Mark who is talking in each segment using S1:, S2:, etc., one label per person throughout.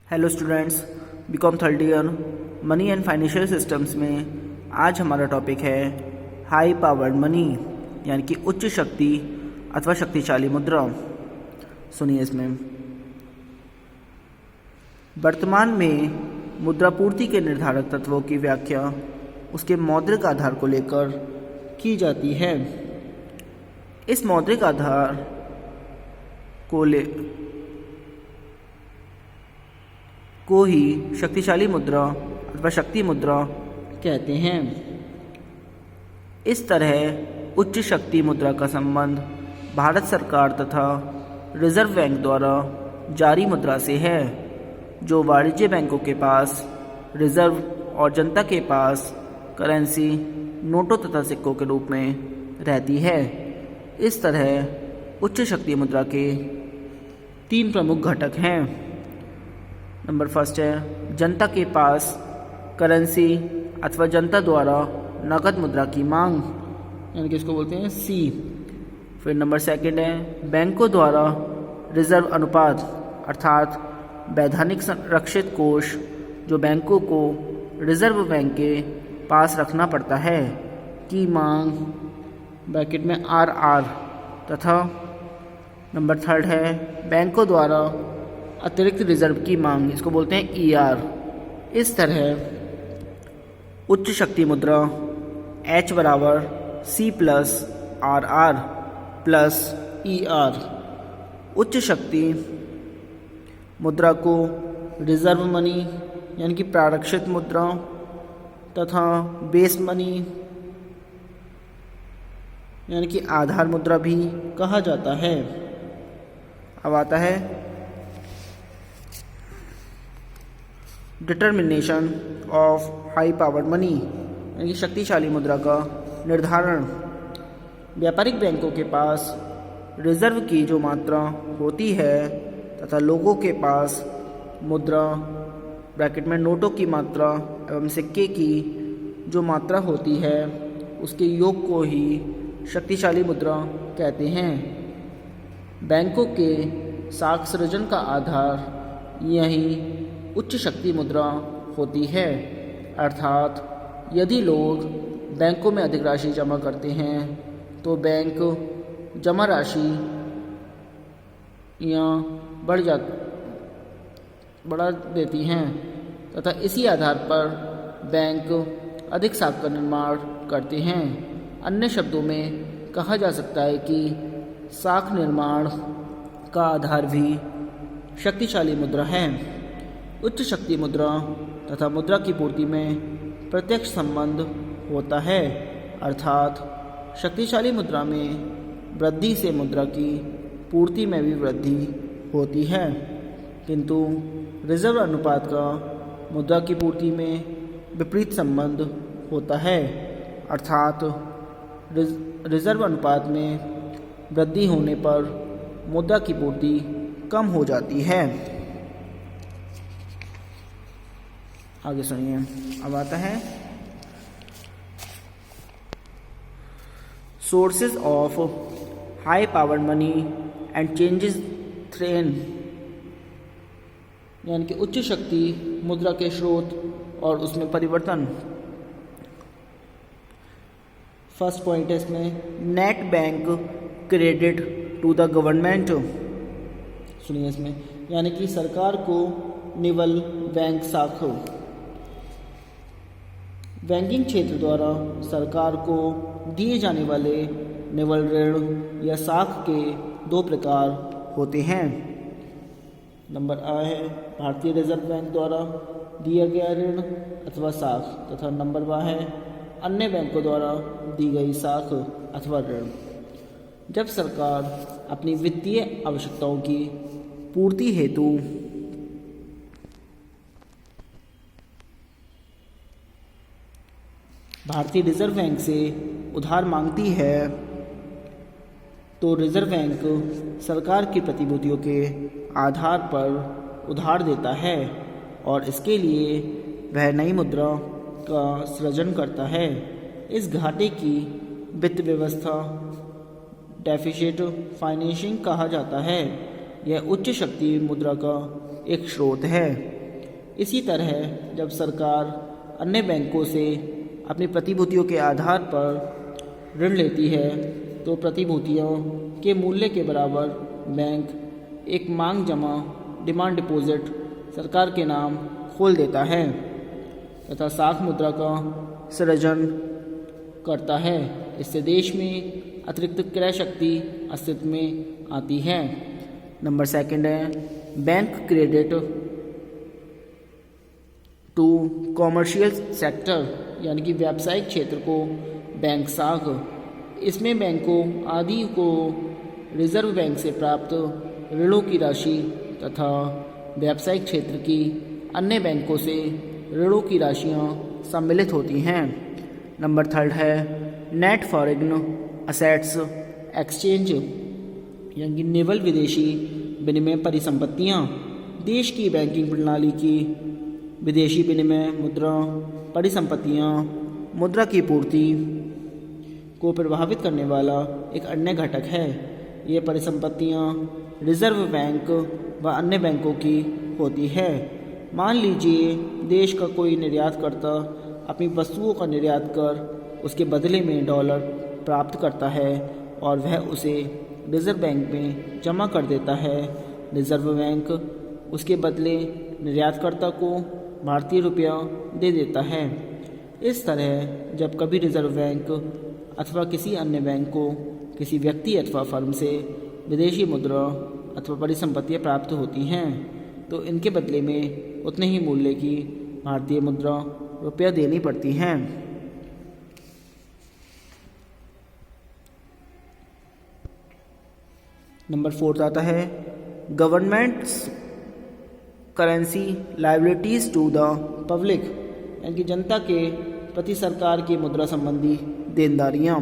S1: Hello students, BCom third year money and financial systems में आज हमारा टॉपिक है हाई पावर्ड मनी यानी कि उच्च शक्ति अथवा शक्तिशाली मुद्रा। सुनिए इसमें वर्तमान में मुद्रापूर्ति के निर्धारक तत्वों की व्याख्या उसके मौद्रिक आधार को लेकर की जाती है। इस मौद्रिक आधार को ही शक्तिशाली मुद्रा अथवा शक्ति मुद्रा कहते हैं। इस तरह उच्च शक्ति मुद्रा का संबंध भारत सरकार तथा रिजर्व बैंक द्वारा जारी मुद्रा से है, जो वाणिज्य बैंकों के पास रिजर्व और जनता के पास करेंसी नोटों तथा सिक्कों के रूप में रहती है। इस तरह उच्च शक्ति मुद्रा के 3 प्रमुख घटक हैं। नंबर फर्स्ट है जनता के पास करेंसी अथवा जनता द्वारा नकद मुद्रा की मांग, यानी कि इसको बोलते हैं सी। फिर नंबर सेकंड है बैंकों द्वारा रिजर्व अनुपात अर्थात वैधानिक संरक्षित कोष, जो बैंकों को रिजर्व बैंक के पास रखना पड़ता है, की मांग ब्रैकेट में RR। तथा नंबर थर्ड है बैंकों द्वारा अतिरिक्त रिजर्व की मांग, इसको बोलते हैं ER। इस तरह उच्च शक्ति मुद्रा H बराबर C plus RR plus ER। उच्च शक्ति मुद्रा को रिजर्व मनी यानी कि प्रारक्षित मुद्रा तथा बेस मनी यानी कि आधार मुद्रा भी कहा जाता है। अब आता है determination of high powered money यानी कि शक्तिशाली मुद्रा का निर्धारण। व्यापारिक बैंकों के पास रिजर्व की जो मात्रा होती है तथा लोगों के पास मुद्रा ब्रैकेट में नोटों की मात्रा एवं सिक्के की जो मात्रा होती है, उसके योग को ही शक्तिशाली मुद्रा कहते हैं। बैंकों के साख सृजन का आधार यही उच्च शक्ति मुद्रा होती है, अर्थात यदि लोग बैंकों में अधिक राशि जमा करते हैं तो बैंक जमा राशि या बढ़ा देती हैं तथा इसी आधार पर बैंक अधिक साख का निर्माण करते हैं। अन्य शब्दों में कहा जा सकता है कि साख निर्माण का आधार भी शक्तिशाली मुद्रा है। उच्च शक्ति मुद्रा तथा मुद्रा की पूर्ति में प्रत्यक्ष संबंध होता है, अर्थात शक्तिशाली मुद्रा में वृद्धि से मुद्रा की पूर्ति में भी वृद्धि होती है, किंतु रिजर्व अनुपात का मुद्रा की पूर्ति में विपरीत संबंध होता है, अर्थात रिजर्व अनुपात में वृद्धि होने पर मुद्रा की पूर्ति कम हो जाती है। आगे सुनिए, अब आता है sources of high power money and changes train, यानी कि उच्च शक्ति मुद्रा के स्रोत और उसमें परिवर्तन। फर्स्ट पॉइंट है इसमें net bank credit to the government. सुनिए इसमें, यानी कि सरकार को निवल बैंक साख। बैंकिंग क्षेत्र द्वारा सरकार को दिए जाने वाले निवल ऋण या साख के 2 प्रकार होते हैं। नंबर A है भारतीय रिजर्व बैंक द्वारा दिया गया ऋण अथवा साख, तथा नंबर B है अन्य बैंकों द्वारा दी गई साख अथवा ऋण। जब सरकार अपनी वित्तीय आवश्यकताओं की पूर्ति हेतु भारतीय रिजर्व बैंक से उधार मांगती है तो रिजर्व बैंक सरकार की प्रतिभूतियों के आधार पर उधार देता है और इसके लिए वह नई मुद्रा का सृजन करता है। इस घाटे की वित्त व्यवस्था डेफिसिट फाइनेंसिंग कहा जाता है। यह उच्च शक्ति मुद्रा का एक स्रोत है। इसी तरह जब सरकार अन्य बैंकों से अपनी प्रतिभूतियों के आधार पर ऋण लेती है तो प्रतिभूतियों के मूल्य के बराबर बैंक एक मांग जमा डिमांड डिपॉजिट सरकार के नाम खोल देता है तथा साख मुद्रा का सृजन करता है। इससे देश में अतिरिक्त क्रय शक्ति अस्तित्व में आती है। नंबर 2 है bank credit to commercial sector, यानी कि व्यावसायिक क्षेत्र को बैंक साख। इसमें बैंकों आदि को रिजर्व बैंक से प्राप्त ऋणों की राशि तथा व्यावसायिक क्षेत्र की अन्य बैंकों से ऋणों की राशियां सम्मिलित होती हैं। नंबर 3 है नेट फॉरेन असेट्स एक्सचेंज, यानी निवल विदेशी विनिमय परिसंपत्तियां। देश की बैंकिंग प्रणाली की विदेशी विनिमय मुद्रा परिसंपत्तियां मुद्रा की पूर्ति को प्रभावित करने वाला एक अन्य घटक है। ये परिसंपत्तियां रिजर्व बैंक व अन्य बैंकों की होती है। मान लीजिए देश का कोई निर्यातकर्ता अपनी वस्तुओं का निर्यात कर उसके बदले में डॉलर प्राप्त करता है और वह उसे रिजर्व बैंक में जमा कर देता है। रिजर्व बैंक उसके बदले निर्यातकर्ता को भारतीय रुपया दे देता है। इस तरह जब कभी रिजर्व बैंक अथवा किसी अन्य बैंक को किसी व्यक्ति अथवा फर्म से विदेशी मुद्रा अथवा परिसंपत्तियां प्राप्त होती हैं तो इनके बदले में उतने ही मूल्य की भारतीय मुद्रा रुपया देनी पड़ती हैं। नंबर 4 आता है government's currency liabilities to the public, यानी कि जनता के प्रति सरकार की मुद्रा संबंधी देनदारियाँ।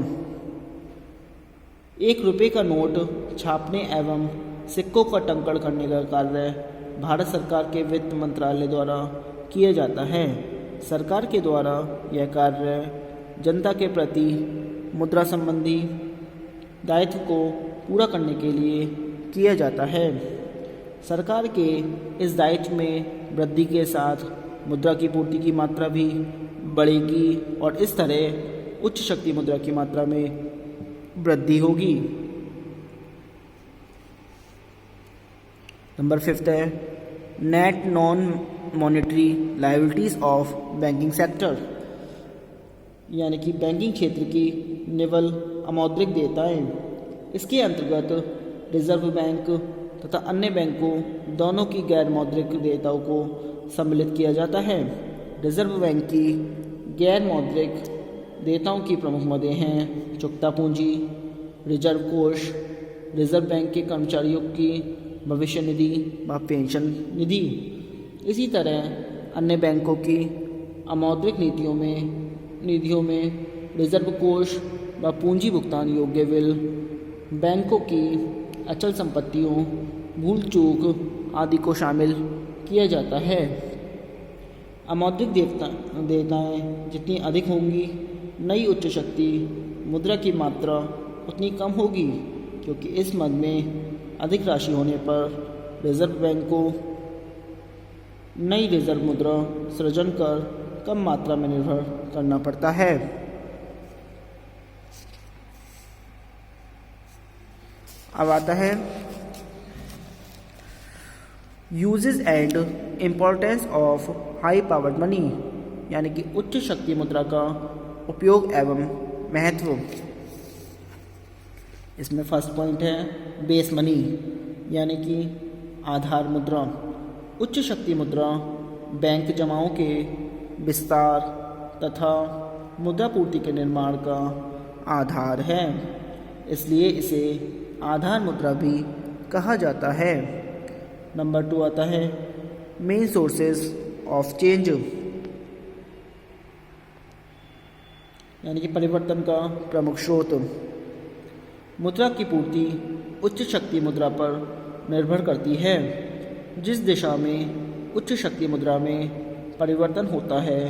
S1: 1 रुपये का नोट छापने एवं सिक्कों का टंकण करने का कार्य भारत सरकार के वित्त मंत्रालय द्वारा किया जाता है। सरकार के द्वारा यह कार्य जनता के प्रति मुद्रा संबंधी दायित्व को पूरा करने के लिए किया जाता है। सरकार के इस दायित्व में वृद्धि के साथ मुद्रा की पूर्ति की मात्रा भी बढ़ेगी और इस तरह उच्च शक्ति मुद्रा की मात्रा में वृद्धि होगी। नंबर 5 है net non monetary liabilities of banking sector, यानी कि बैंकिंग क्षेत्र की निवल अमौद्रिक देयताएं। इसके अंतर्गत रिजर्व बैंक तथा अन्य बैंकों दोनों की गैर मौद्रिक देयताओं को सम्मिलित किया जाता है। रिजर्व बैंक की गैर मौद्रिक देयताओं की प्रमुख मदें हैं चुकता पूंजी, रिजर्व कोष, रिजर्व बैंक के कर्मचारियों की भविष्य निधि व पेंशन निधि। इसी तरह अन्य बैंकों की अमौद्रिक निधियों में रिजर्व कोष व पूंजी भुगतान योग्य बिल, बैंकों की अचल संपत्तियों, भूल चूक आदि को शामिल किया जाता है। अमौद्रिक देयताएं जितनी अधिक होंगी नई उच्च शक्ति मुद्रा की मात्रा उतनी कम होगी, क्योंकि इस मद में अधिक राशि होने पर रिजर्व बैंक को नई रिजर्व मुद्रा सृजन कर कम मात्रा में निर्भर करना पड़ता है। अब आता है uses and importance of high powered money, यानी कि उच्च शक्ति मुद्रा का उपयोग एवं महत्व। इसमें फर्स्ट पॉइंट है बेस मनी, यानी कि आधार मुद्रा। उच्च शक्ति मुद्रा बैंक जमाओं के विस्तार तथा मुद्रा पूर्ति के निर्माण का आधार है, इसलिए इसे आधार मुद्रा भी कहा जाता है। नंबर 2 आता है मेन सोर्सेज ऑफ चेंज, यानी कि परिवर्तन का प्रमुख स्रोत। मुद्रा की पूर्ति उच्च शक्ति मुद्रा पर निर्भर करती है। जिस दिशा में उच्च शक्ति मुद्रा में परिवर्तन होता है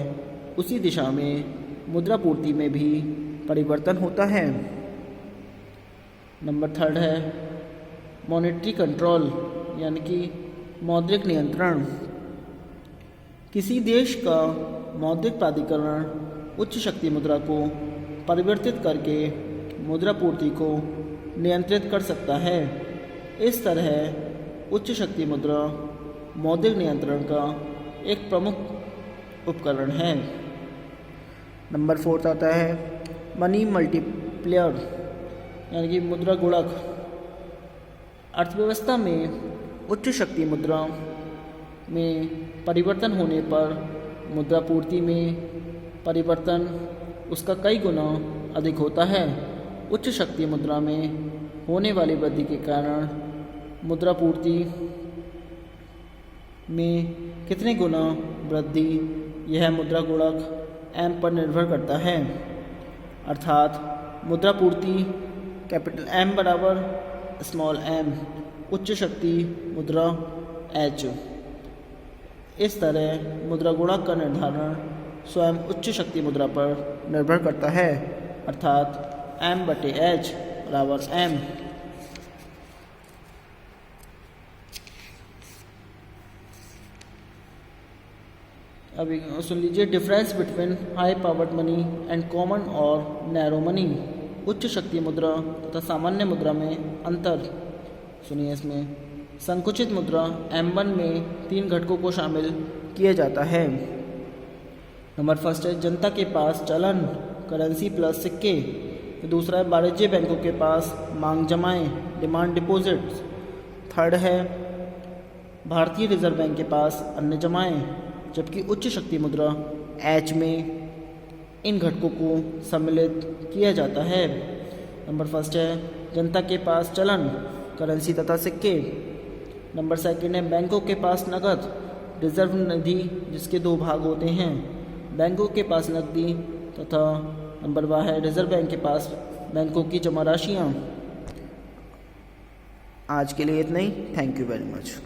S1: उसी दिशा में मुद्रा पूर्ति में भी परिवर्तन होता है। नंबर 3 है मॉनेटरी कंट्रोल, यानी कि मौद्रिक नियंत्रण। किसी देश का मौद्रिक प्राधिकरण उच्च शक्ति मुद्रा को परिवर्तित करके मुद्रा पूर्ति को नियंत्रित कर सकता है। इस तरह उच्च शक्ति मुद्रा मौद्रिक नियंत्रण का एक प्रमुख उपकरण है। नंबर 4 आता है मनी मल्टीप्लेयर यानी कि मुद्रा गुणक। अर्थव्यवस्था में उच्च शक्ति मुद्रा में परिवर्तन होने पर मुद्रा पूर्ति में परिवर्तन उसका कई गुना अधिक होता है। उच्च शक्ति मुद्रा में होने वाली वृद्धि के कारण मुद्रा पूर्ति में कितने गुना वृद्धि, यह मुद्रा गुणक M पर निर्भर करता है। अर्थात मुद्रा पूर्ति कैपिटल M बराबर स्मॉल m उच्च शक्ति मुद्रा H। इस तरह मुद्रा गुणक का निर्धारण स्वयं उच्च शक्ति मुद्रा पर निर्भर करता है, अर्थात M/H बराबर M। अभी सुन लीजिए, difference between high powered money and common और नैरो मनी। उच्च शक्ति मुद्रा तथा सामान्य मुद्रा में अंतर सुनिए। इसमें संकुचित मुद्रा M1 में 3 घटकों को शामिल किया जाता है। नंबर 1 है जनता के पास चलन करेंसी प्लस सिक्के। दूसरा है वाणिज्य बैंकों के पास मांग जमाएं डिमांड डिपॉजिट्स। थर्ड है भारतीय रिजर्व बैंक के पास अन्य जमाएं। जबकि उच्च शक्ति मुद्रा H में इन घटकों को सम्मिलित किया जाता है। नंबर 1 है जनता के पास चलन करेंसी तथा सिक्के। नंबर 2 है बैंकों के पास नकद रिजर्व निधि, जिसके 2 भाग होते हैं, बैंकों के पास नकदी तथा नंबर 2 है रिजर्व बैंक के पास बैंकों की जमा राशियाँ। आज के लिए इतना ही। Thank you very much.